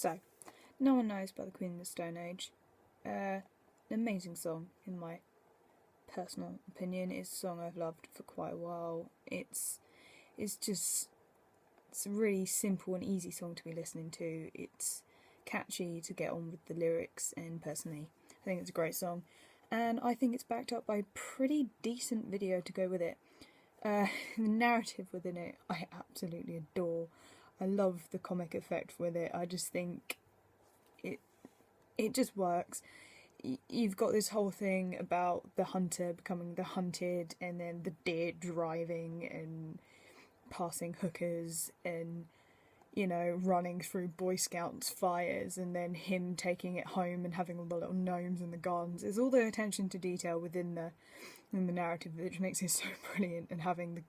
So, No One Knows by the Queen of the Stone Age. An amazing song, in my personal opinion. It's a song I've loved for quite a while. It's a really simple and easy song to be listening to. It's catchy to get on with the lyrics, and personally, I think it's a great song. And I think it's backed up by a pretty decent video to go with it. The narrative within it, I absolutely adore. I love the comic effect with it. I just think it just works. You've got this whole thing about the hunter becoming the hunted, and then the deer driving and passing hookers, and running through Boy Scouts fires, and then him taking it home and having all the little gnomes in the gardens. There's all the attention to detail within the narrative, which makes it so brilliant, and having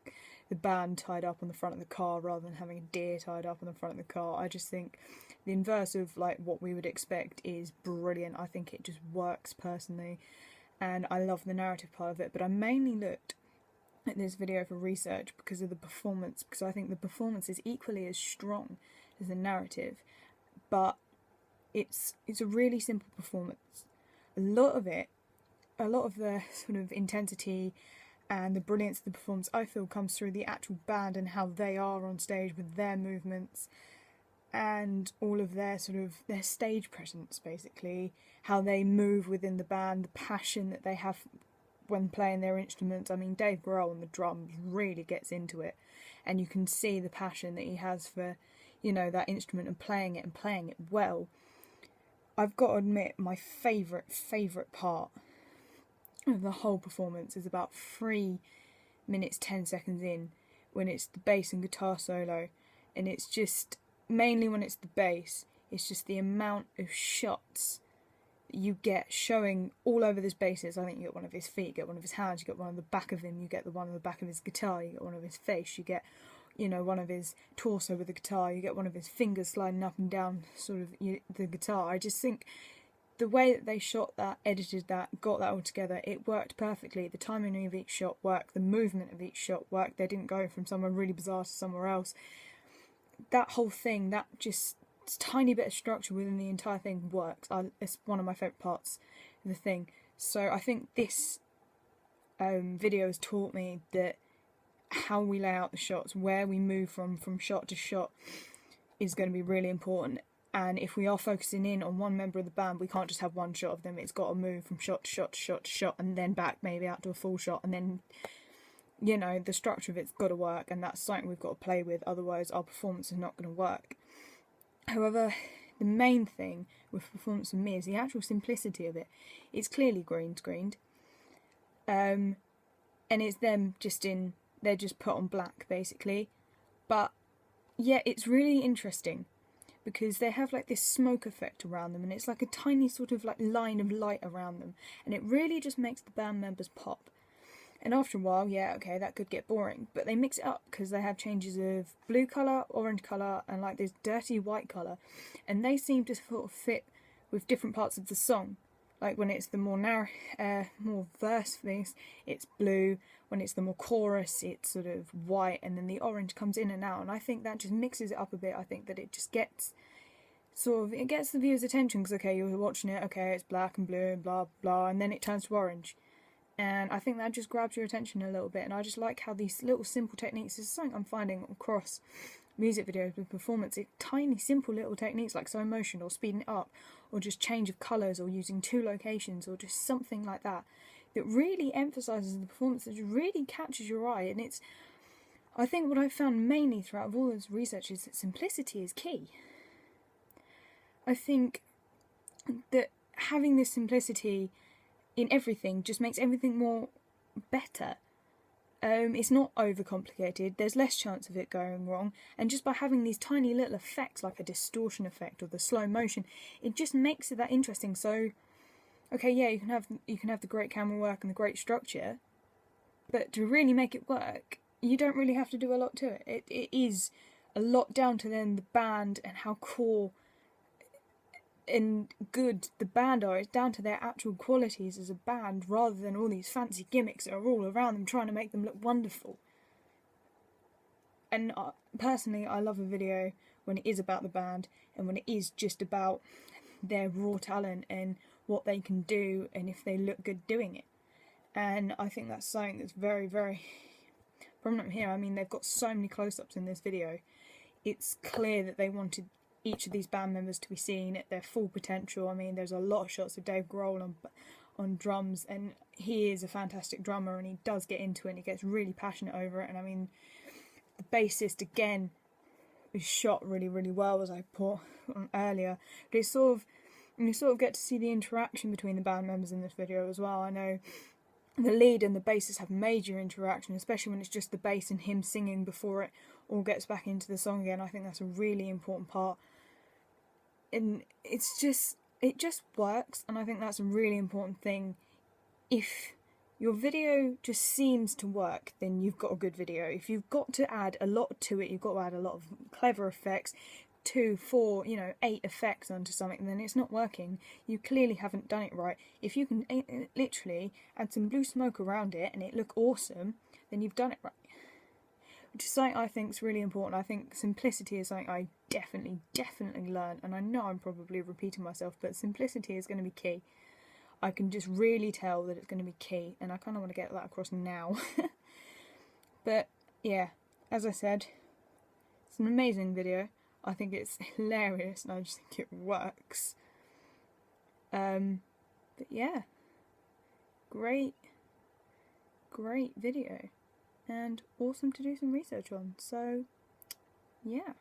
the band tied up on the front of the car rather than having a deer tied up on the front of the car. I just think the inverse of what we would expect is brilliant. I think it just works personally, and I love the narrative part of it. But I mainly looked at this video for research because of the performance, because I think the performance is equally as strong as the narrative, but it's a really simple performance. A lot of the sort of intensity and the brilliance of the performance, I feel, comes through the actual band and how they are on stage with their movements and all of their their stage presence, basically, how they move within the band, the passion that they have when playing their instruments. I mean, Dave Grohl on the drums really gets into it, and you can see the passion that he has for, that instrument and playing it well. I've got to admit, my favourite part of the whole performance is about 3 minutes 10 seconds in, when it's the bass and guitar solo, and it's just, mainly when it's the bass, it's just the amount of shots you get showing all over this bassist. I think you get one of his feet, you get one of his hands, you get one on the back of him, you get the one on the back of his guitar, you get one of his face, you get, one of his torso with the guitar, you get one of his fingers sliding up and down the guitar. I just think the way that they shot that, edited that, got that all together, it worked perfectly. The timing of each shot worked, the movement of each shot worked. They didn't go from somewhere really bizarre to somewhere else. That whole thing, that just tiny bit of structure within the entire thing works. It's one of my favourite parts of the thing. So I think this video has taught me that how we lay out the shots, where we move from shot to shot, is going to be really important. And if we are focusing in on one member of the band, we can't just have one shot of them. It's got to move from shot to shot to shot to shot, and then back maybe out to a full shot, and then the structure of it's got to work, and that's something we've got to play with. Otherwise our performance is not going to work. However, the main thing with performance for me is the actual simplicity of it. It's clearly green screened, and it's them they're just put on black, basically. But yeah, it's really interesting because they have this smoke effect around them, and it's like a tiny line of light around them, and it really just makes the band members pop. And after a while, yeah, okay, that could get boring, but they mix it up because they have changes of blue colour, orange colour, and this dirty white colour, and they seem to sort of fit with different parts of the song. Like when it's the more more verse things, it's blue. When it's the more chorus, it's sort of white, and then the orange comes in and out, and I think that just mixes it up a bit. I think that it just gets it gets the viewer's attention, because okay, you're watching it, okay, it's black and blue and blah blah, and then it turns to orange. And I think that just grabs your attention a little bit, and I just like how these little simple techniques, this is something I'm finding across music videos with performance, tiny simple little techniques like slow motion or speeding it up, or just change of colours, or using 2 locations, or just something like that, that really emphasises the performance, that really catches your eye. And I think what I've found mainly throughout all this research is that simplicity is key. I think that having this simplicity in everything just makes everything more better. It's not overcomplicated, there's less chance of it going wrong, and just by having these tiny little effects like a distortion effect or the slow motion, it just makes it that interesting. So okay, yeah, you can have the great camera work and the great structure, but to really make it work, you don't really have to do a lot to it. It is a lot down to then the band and how core and good the band are. It's down to their actual qualities as a band, rather than all these fancy gimmicks that are all around them trying to make them look wonderful. And personally, I love a video when it is about the band and when it is just about their raw talent and what they can do and if they look good doing it. And I think that's something that's very, very prominent here. I mean, they've got so many close-ups in this video. It's clear that they wanted each of these band members to be seen at their full potential. I mean, there's a lot of shots of Dave Grohl on drums, and he is a fantastic drummer, and he does get into it and he gets really passionate over it. And I mean, the bassist again is shot really, really well, as I put on earlier. But it's you sort of get to see the interaction between the band members in this video as well. I know the lead and the bassist have major interaction, especially when it's just the bass and him singing before it all gets back into the song again. I think that's a really important part, and it just works, and I think that's a really important thing. If your video just seems to work, then you've got a good video. If you've got to add a lot to it, you've got to add a lot of clever effects, 2, 4, 8 effects onto something, then it's not working. You clearly haven't done it right. If you can literally add some blue smoke around it and it look awesome, then you've done it right. Which is something I think is really important. I think simplicity is something I definitely learned, and I know I'm probably repeating myself, but simplicity is going to be key. I can just really tell that it's going to be key, and I kind of want to get that across now. But yeah, as I said, it's an amazing video. I think it's hilarious, and I just think it works. But yeah, great video, and awesome to do some research on. So yeah.